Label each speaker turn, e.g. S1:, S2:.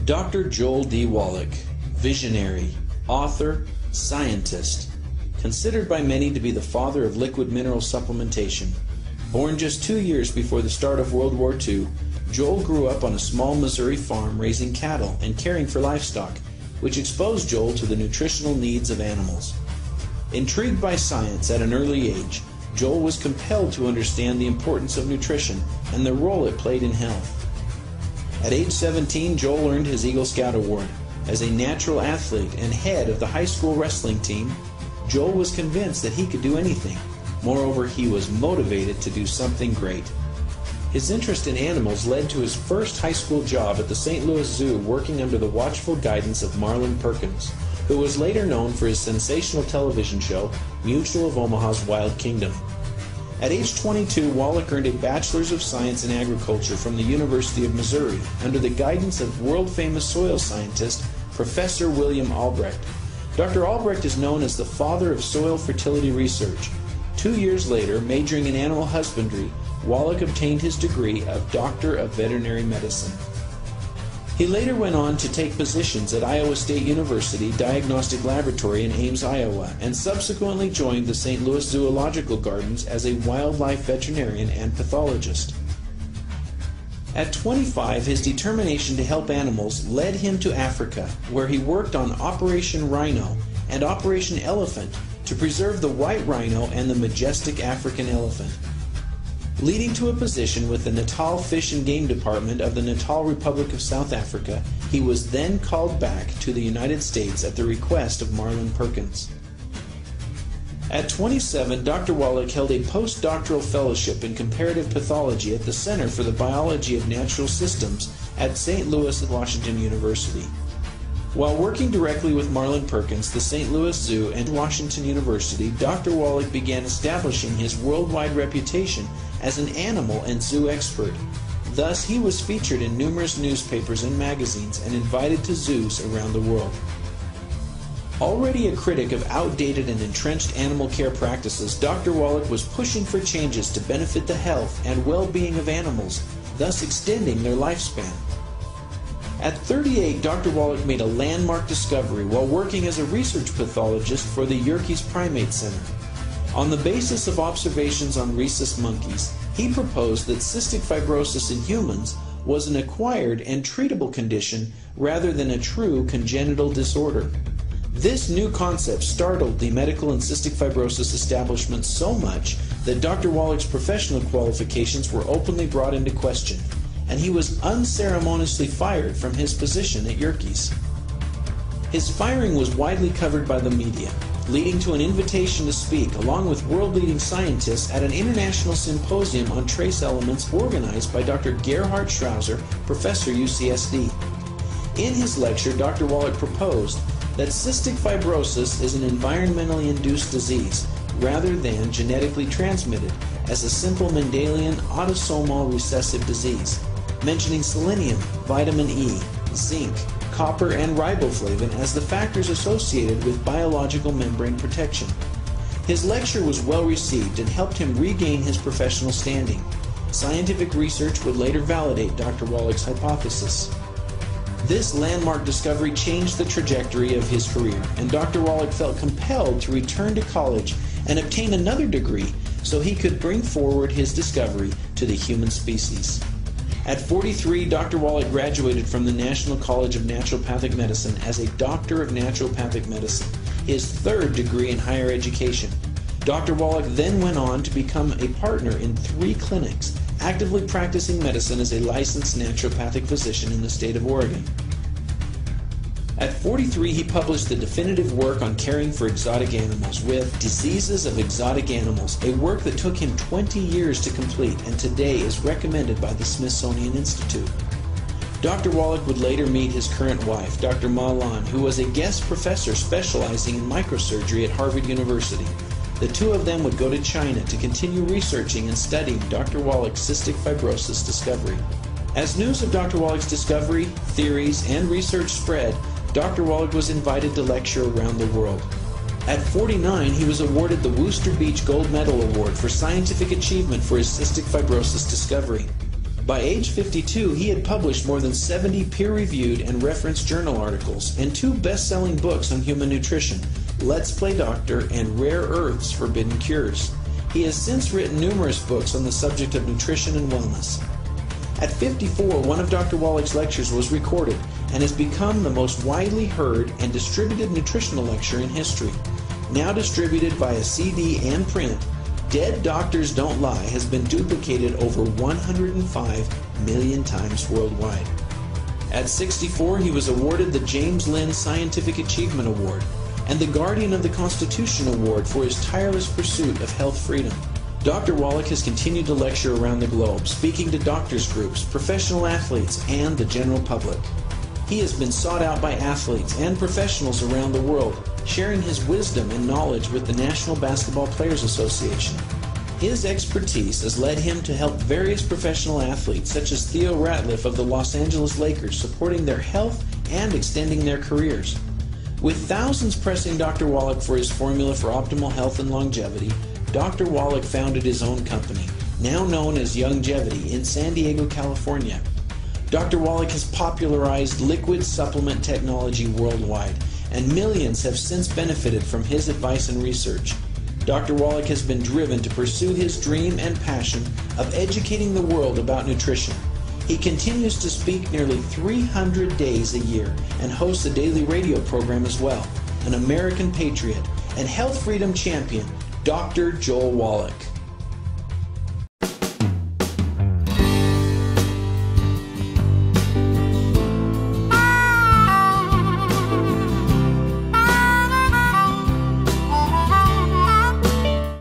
S1: Dr. Joel D. Wallach, visionary, author, scientist, considered by many to be the father of liquid mineral supplementation. Born just 2 years before the start of World War II, Joel grew up on a small Missouri farm raising cattle and caring for livestock, which exposed Joel to the nutritional needs of animals. Intrigued by science at an early age, Joel was compelled to understand the importance of nutrition and the role it played in health. At age 17, Joel earned his Eagle Scout Award. As a natural athlete and head of the high school wrestling team, Joel was convinced that he could do anything. Moreover, he was motivated to do something great. His interest in animals led to his first high school job at the St. Louis Zoo, working under the watchful guidance of Marlin Perkins, who was later known for his sensational television show, Mutual of Omaha's Wild Kingdom. At age 22, Wallach earned a Bachelor's of Science in Agriculture from the University of Missouri under the guidance of world-famous soil scientist Professor William Albrecht. Dr. Albrecht is known as the father of soil fertility research. 2 years later, majoring in animal husbandry, Wallach obtained his degree of Doctor of Veterinary Medicine. He later went on to take positions at Iowa State University Diagnostic Laboratory in Ames, Iowa, and subsequently joined the St. Louis Zoological Gardens as a wildlife veterinarian and pathologist. At 25, his determination to help animals led him to Africa, where he worked on Operation Rhino and Operation Elephant to preserve the white rhino and the majestic African elephant. Leading to a position with the Natal Fish and Game Department of the Natal Republic of South Africa, he was then called back to the United States at the request of Marlin Perkins. At 27, Dr. Wallach held a postdoctoral fellowship in comparative pathology at the Center for the Biology of Natural Systems at St. Louis Washington University. While working directly with Marlin Perkins, the St. Louis Zoo, and Washington University, Dr. Wallach began establishing his worldwide reputation as an animal and zoo expert. Thus, he was featured in numerous newspapers and magazines and invited to zoos around the world. Already a critic of outdated and entrenched animal care practices, Dr. Wallach was pushing for changes to benefit the health and well-being of animals, thus extending their lifespan. At 38, Dr. Wallach made a landmark discovery while working as a research pathologist for the Yerkes Primate Center. On the basis of observations on rhesus monkeys, he proposed that cystic fibrosis in humans was an acquired and treatable condition rather than a true congenital disorder. This new concept startled the medical and cystic fibrosis establishment so much that Dr. Wallach's professional qualifications were openly brought into question, and he was unceremoniously fired from his position at Yerkes. His firing was widely covered by the media, leading to an invitation to speak along with world-leading scientists at an international symposium on trace elements organized by Dr. Gerhard Schrauser, professor UCSD. In his lecture, Dr. Wallach proposed that cystic fibrosis is an environmentally induced disease rather than genetically transmitted as a simple Mendelian autosomal recessive disease, mentioning selenium, vitamin E, zinc, copper, and riboflavin as the factors associated with biological membrane protection. His lecture was well received and helped him regain his professional standing. Scientific research would later validate Dr. Wallach's hypothesis. This landmark discovery changed the trajectory of his career, and Dr. Wallach felt compelled to return to college and obtain another degree so he could bring forward his discovery to the human species. At 43, Dr. Wallach graduated from the National College of Naturopathic Medicine as a Doctor of Naturopathic Medicine, his third degree in higher education. Dr. Wallach then went on to become a partner in 3 clinics, actively practicing medicine as a licensed naturopathic physician in the state of Oregon. At 43, he published the definitive work on caring for exotic animals with Diseases of Exotic Animals, a work that took him 20 years to complete and today is recommended by the Smithsonian Institute. Dr. Wallach would later meet his current wife, Dr. Ma Lan, who was a guest professor specializing in microsurgery at Harvard University. The two of them would go to China to continue researching and studying Dr. Wallach's cystic fibrosis discovery. As news of Dr. Wallach's discovery, theories, and research spread, Dr. Wallach was invited to lecture around the world. At 49, he was awarded the Worcester Beach Gold Medal Award for scientific achievement for his cystic fibrosis discovery. By age 52, he had published more than 70 peer-reviewed and referenced journal articles and 2 best-selling books on human nutrition, Let's Play Doctor and Rare Earths Forbidden Cures. He has since written numerous books on the subject of nutrition and wellness. At 54, one of Dr. Wallach's lectures was recorded and has become the most widely heard and distributed nutritional lecture in history. Now distributed via CD and print, Dead Doctors Don't Lie has been duplicated over 105 million times worldwide. At 64, he was awarded the James Lind Scientific Achievement Award and the Guardian of the Constitution Award for his tireless pursuit of health freedom. Dr. Wallach has continued to lecture around the globe, speaking to doctors' groups, professional athletes, and the general public. He has been sought out by athletes and professionals around the world, sharing his wisdom and knowledge with the National Basketball Players Association. His expertise has led him to help various professional athletes, such as Theo Ratliff of the Los Angeles Lakers, supporting their health and extending their careers. With thousands pressing Dr. Wallach for his formula for optimal health and longevity, Dr. Wallach founded his own company, now known as Youngevity, in San Diego, California. Dr. Wallach has popularized liquid supplement technology worldwide, and millions have since benefited from his advice and research. Dr. Wallach has been driven to pursue his dream and passion of educating the world about nutrition. He continues to speak nearly 300 days a year and hosts a daily radio program as well. An American patriot and health freedom champion, Dr. Joel Wallach.